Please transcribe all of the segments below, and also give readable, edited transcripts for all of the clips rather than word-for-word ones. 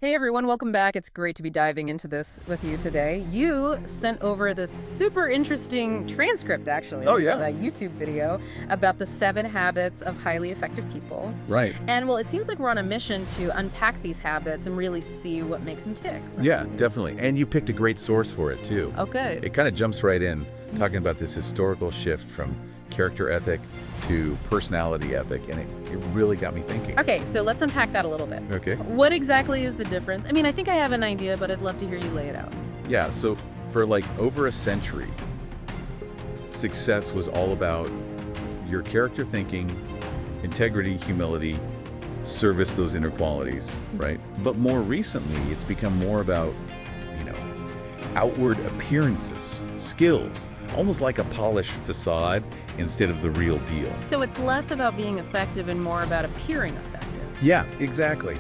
Hey everyone, welcome back. It's great to be diving into this with you today. You sent over this super interesting transcript, actually, Oh, of yeah. a YouTube video about the 7 habits of highly effective people. Right. And well, it seems like we're on a mission to unpack these habits and really see what makes them tick. Right? Yeah, definitely. And you picked a great source for it, too. Oh, good. It kind of jumps right in, talking about this historical shift from character ethic to personality ethic, and it really got me thinking. Okay, so let's unpack that a little bit. Okay. What exactly is the difference? I mean, I think I have an idea, but I'd love to hear you lay it out. Yeah, so for like over a century, success was all about your character thinking, integrity, humility, service, those inner qualities, right? But more recently, it's become more about, outward appearances, skills, almost like a polished facade instead of the real deal. So it's less about being effective and more about appearing effective. Yeah, exactly.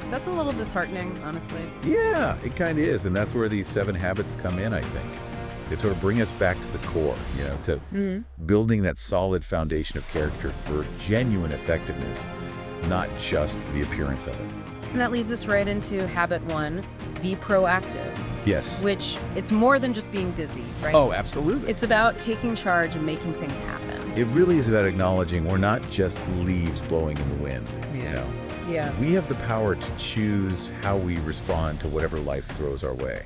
That's a little disheartening, honestly. Yeah, it kind of is. And that's where these 7 habits come in, I think. They sort of bring us back to the core, to building that solid foundation of character for genuine effectiveness, not just the appearance of it. And that leads us right into habit 1, be proactive, Yes. which it's more than just being busy, right? Oh, absolutely. It's about taking charge and making things happen. It really is about acknowledging we're not just leaves blowing in the wind, Yeah. We have the power to choose how we respond to whatever life throws our way.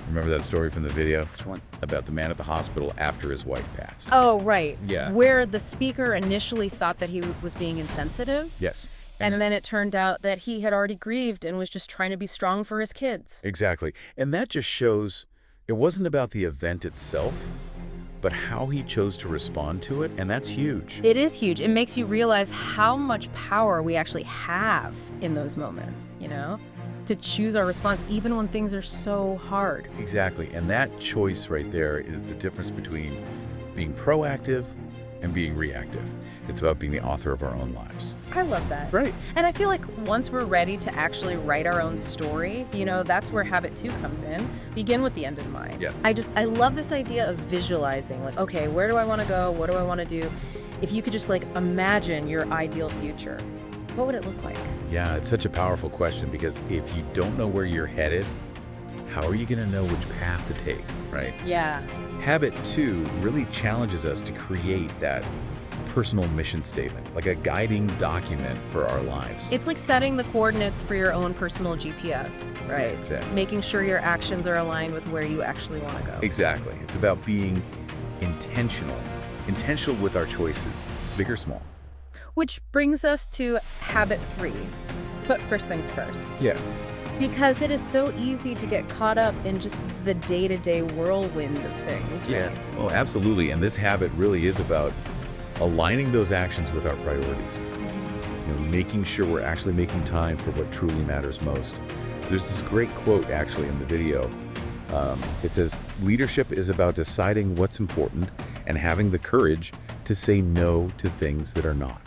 Remember that story from the video? Which one? About the man at the hospital after his wife passed. Oh, right. Yeah. Where the speaker initially thought that he was being insensitive, Yes. and then it turned out that he had already grieved and was just trying to be strong for his kids. Exactly. And that just shows it wasn't about the event itself, but how he chose to respond to it, and that's huge. It is huge. It makes you realize how much power we actually have in those moments, to choose our response even when things are so hard. Exactly. And that choice right there is the difference between being proactive and being reactive. It's about being the author of our own lives. I love that. Right. And I feel like once we're ready to actually write our own story, that's where habit 2 comes in. Begin with the end in mind. Yes. I love this idea of visualizing, like, okay, where do I want to go? What do I want to do? If you could just imagine your ideal future, what would it look like? Yeah, it's such a powerful question because if you don't know where you're headed, how are you going to know which path to take, right? Yeah. Habit 2 really challenges us to create that personal mission statement, like a guiding document for our lives. It's like setting the coordinates for your own personal GPS, right? Yeah, exactly. Making sure your actions are aligned with where you actually want to go. Exactly. It's about being intentional with our choices, big or small. Which brings us to habit 3, put first things first. Yes. Because it is so easy to get caught up in just the day-to-day whirlwind of things, right? Yeah. Oh, absolutely. And this habit really is about aligning those actions with our priorities. Making sure we're actually making time for what truly matters most. There's this great quote actually in the video. It says, leadership is about deciding what's important and having the courage to say no to things that are not.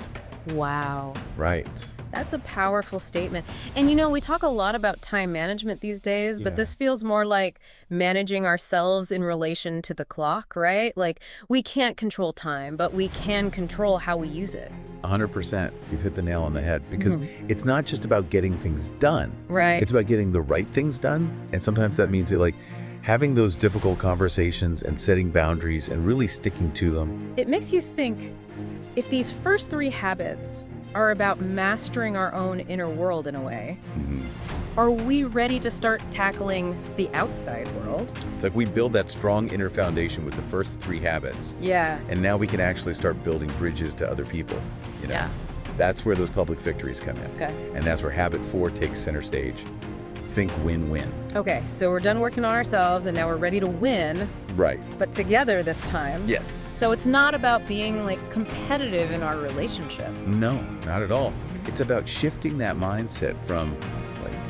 Wow. Right. That's a powerful statement. And we talk a lot about time management these days, but Yeah. this feels more like managing ourselves in relation to the clock, right? Like, we can't control time, but we can control how we use it. 100%. You've hit the nail on the head because it's not just about getting things done. Right. It's about getting the right things done. And sometimes that means that having those difficult conversations and setting boundaries and really sticking to them. It makes you think, if these first 3 habits are about mastering our own inner world in a way, are we ready to start tackling the outside world? It's like we build that strong inner foundation with the first 3 habits. Yeah. And now we can actually start building bridges to other people. Yeah. That's where those public victories come in. Okay. And that's where habit 4 takes center stage. Think win-win. Okay, so we're done working on ourselves and now we're ready to win, Right. but together this time. Yes. So it's not about being competitive in our relationships. No, not at all. It's about shifting that mindset from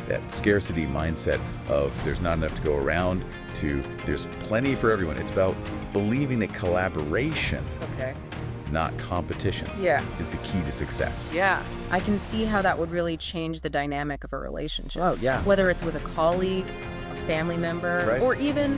that scarcity mindset of there's not enough to go around to there's plenty for everyone. It's about believing that collaboration, Okay. not competition, Yeah. is the key to success. Yeah. I can see how that would really change the dynamic of a relationship. Oh, yeah. Whether it's with a colleague, a family member, Right. or even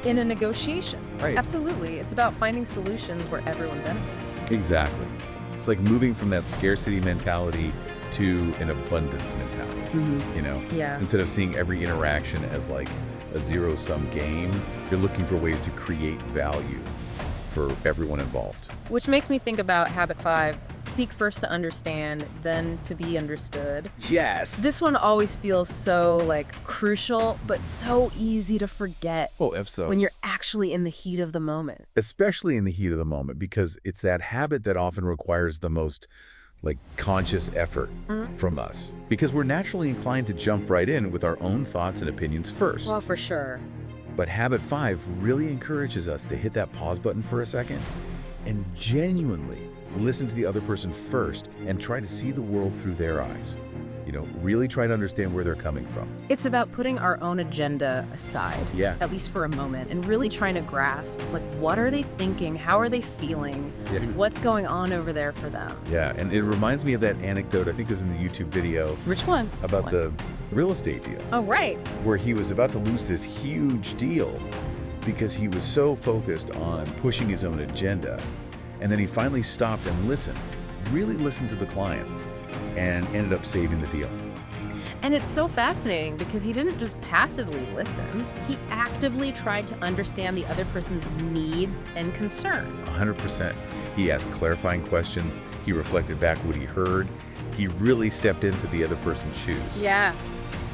in a negotiation. Right. Absolutely. It's about finding solutions where everyone benefits. Exactly. It's like moving from that scarcity mentality to an abundance mentality, you know? Yeah. Instead of seeing every interaction as like a zero-sum game, you're looking for ways to create value for everyone involved. Which makes me think about habit 5, seek first to understand, then to be understood. Yes. This one always feels so like crucial, but so easy to forget Oh, if so. when you're actually in the heat of the moment. Especially in the heat of the moment, because it's that habit that often requires the most like conscious effort from us, because we're naturally inclined to jump right in with our own thoughts and opinions first. Well, for sure. But habit 5 really encourages us to hit that pause button for a second and genuinely listen to the other person first and try to see the world through their eyes. You know, really try to understand where they're coming from. It's about putting our own agenda aside, Yeah. at least for a moment, and really trying to grasp, like, what are they thinking? How are they feeling? Yeah. And what's going on over there for them? Yeah, and it reminds me of that anecdote, I think it was in the YouTube video, Which one? about the real estate deal, Oh, right. where he was about to lose this huge deal because he was so focused on pushing his own agenda. And then he finally stopped and listened, really listened to the client, and ended up saving the deal. And it's so fascinating because he didn't just passively listen. He actively tried to understand the other person's needs and concerns. 100%. He asked clarifying questions. He reflected back what he heard. He really stepped into the other person's shoes. Yeah.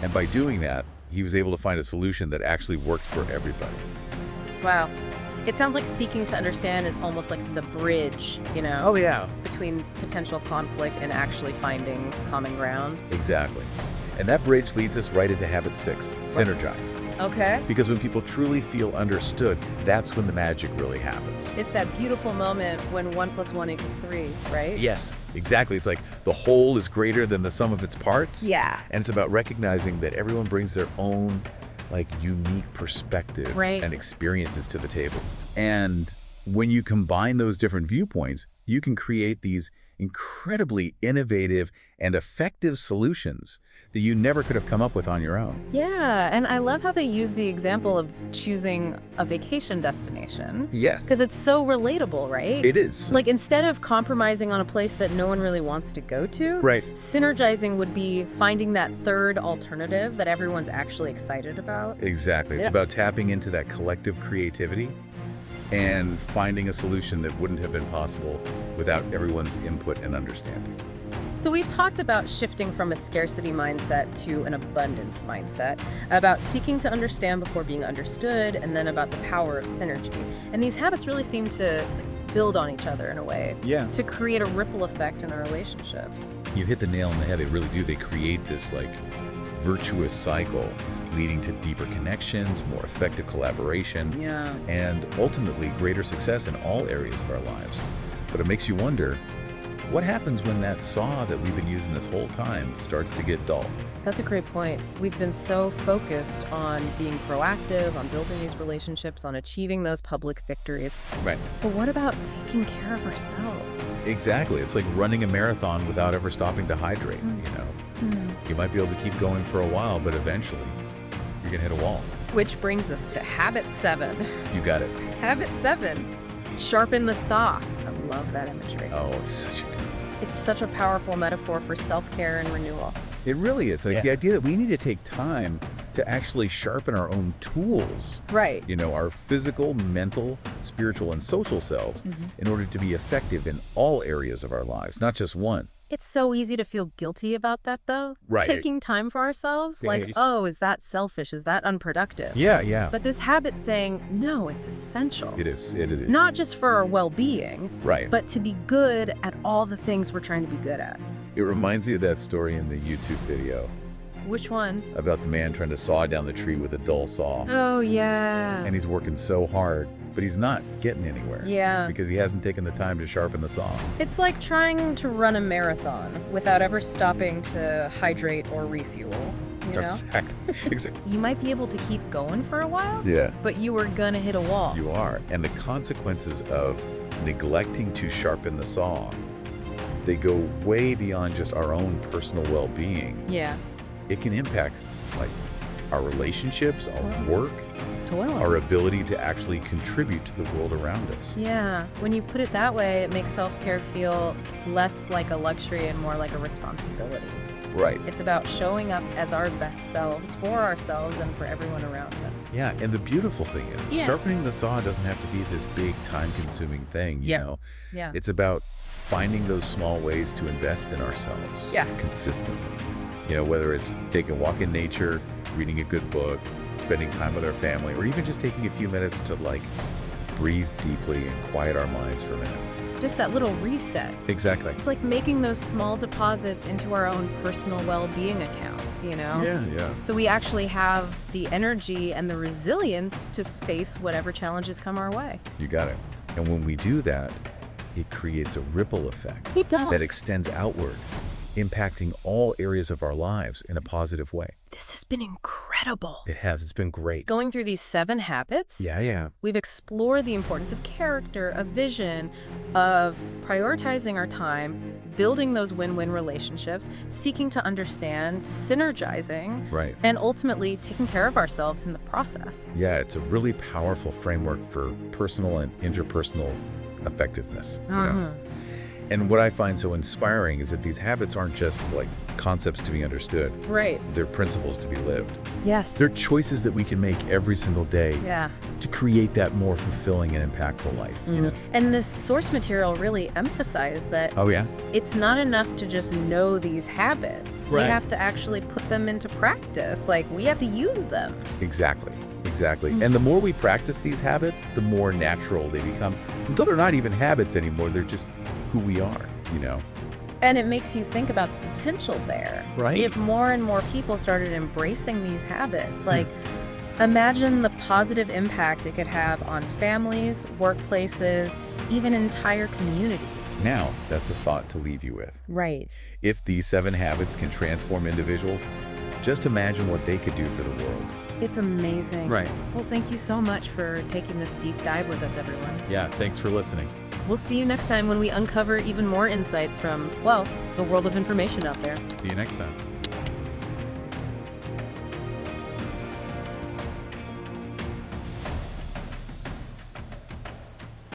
And by doing that, he was able to find a solution that actually worked for everybody. Wow. It sounds like seeking to understand is almost like the bridge, you know? Oh, yeah. Between potential conflict and actually finding common ground. Exactly. And that bridge leads us right into habit 6, synergize. Okay. Because when people truly feel understood, that's when the magic really happens. It's that beautiful moment when 1 + 1 = 3, right? Yes, exactly. It's like the whole is greater than the sum of its parts. Yeah. And it's about recognizing that everyone brings their own like unique perspective Right. and experiences to the table. And when you combine those different viewpoints, you can create these incredibly innovative and effective solutions that you never could have come up with on your own. Yeah, and I love how they use the example of choosing a vacation destination. Yes. Because it's so relatable, right? It is. Like, instead of compromising on a place that no one really wants to go to, Right. synergizing would be finding that third alternative that everyone's actually excited about. Exactly. It's Yeah. about tapping into that collective creativity and finding a solution that wouldn't have been possible without everyone's input and understanding. So we've talked about shifting from a scarcity mindset to an abundance mindset, about seeking to understand before being understood, and then about the power of synergy. And these habits really seem to build on each other in a way, Yeah. to create a ripple effect in our relationships. You hit the nail on the head. They really do. They create this like virtuous cycle leading to deeper connections, more effective collaboration, Yeah. and ultimately greater success in all areas of our lives. But it makes you wonder, what happens when that saw that we've been using this whole time starts to get dull? That's a great point. We've been so focused on being proactive, on building these relationships, on achieving those public victories. Right. But what about taking care of ourselves? Exactly. It's like running a marathon without ever stopping to hydrate, you know? You might be able to keep going for a while, but eventually you're going to hit a wall. Which brings us to habit 7. You got it. Habit 7, sharpen the saw. I love that imagery. Oh, it's such a good. It's such a powerful metaphor for self-care and renewal. It really is. Like the idea that we need to take time to actually sharpen our own tools, Right. you know, our physical, mental, spiritual, and social selves in order to be effective in all areas of our lives, not just one. It's so easy to feel guilty about that, though. Right. Taking time for ourselves. Yeah, Like, it's- oh, is that selfish? Is that unproductive? Yeah, yeah. But this habit's saying, no, it's essential. It is. It is. Not just for our well-being, Right. but to be good at all the things we're trying to be good at. It reminds me of that story in the YouTube video Which one? about the man trying to saw down the tree with a dull saw. Oh, yeah. And he's working so hard, but he's not getting anywhere. Yeah. Because he hasn't taken the time to sharpen the saw. It's like trying to run a marathon without ever stopping to hydrate or refuel, you know? Exactly. You might be able to keep going for a while, Yeah. but you are gonna hit a wall. You are. And the consequences of neglecting to sharpen the saw, they go way beyond just our own personal well-being. Yeah. It can impact like our relationships, our work, Totally. our ability to actually contribute to the world around us. Yeah, when you put it that way, it makes self-care feel less like a luxury and more like a responsibility. Right. It's about showing up as our best selves for ourselves and for everyone around us. Yeah, and the beautiful thing is, Yeah. sharpening the saw doesn't have to be this big time-consuming thing, you Yeah. know? Yeah. It's about finding those small ways to invest in ourselves Yeah. consistently. You know, whether it's taking a walk in nature, reading a good book, spending time with our family, or even just taking a few minutes to like breathe deeply and quiet our minds for a minute. Just that little reset. Exactly. It's like making those small deposits into our own personal well-being accounts, you know? Yeah. So we actually have the energy and the resilience to face whatever challenges come our way. You got it. And when we do that, it creates a ripple effect It does. that extends outward, impacting all areas of our lives in a positive way. This has been incredible. It has. It's been great. Going through these 7 habits, Yeah. we've explored the importance of character, of vision, of prioritizing our time, building those win-win relationships, seeking to understand, synergizing, Right. and ultimately taking care of ourselves in the process. Yeah, it's a really powerful framework for personal and interpersonal effectiveness. You know? And what I find so inspiring is that these habits aren't just like concepts to be understood. Right. They're principles to be lived. Yes. They're choices that we can make every single day Yeah. to create that more fulfilling and impactful life. You know? And this source material really emphasized that Oh, yeah? it's not enough to just know these habits. We Right. have to actually put them into practice. Like, we have to use them. Exactly. And the more we practice these habits, the more natural they become. Until they're not even habits anymore. They're just who we are, you know? And it makes you think about the potential there. Right. If more and more people started embracing these habits, like, imagine the positive impact it could have on families, workplaces, even entire communities. Now, that's a thought to leave you with. Right. If these 7 habits can transform individuals, just imagine what they could do for the world. It's amazing. Right. Well, thank you so much for taking this deep dive with us, everyone. Yeah, thanks for listening. We'll see you next time when we uncover even more insights from, well, the world of information out there. See you next time.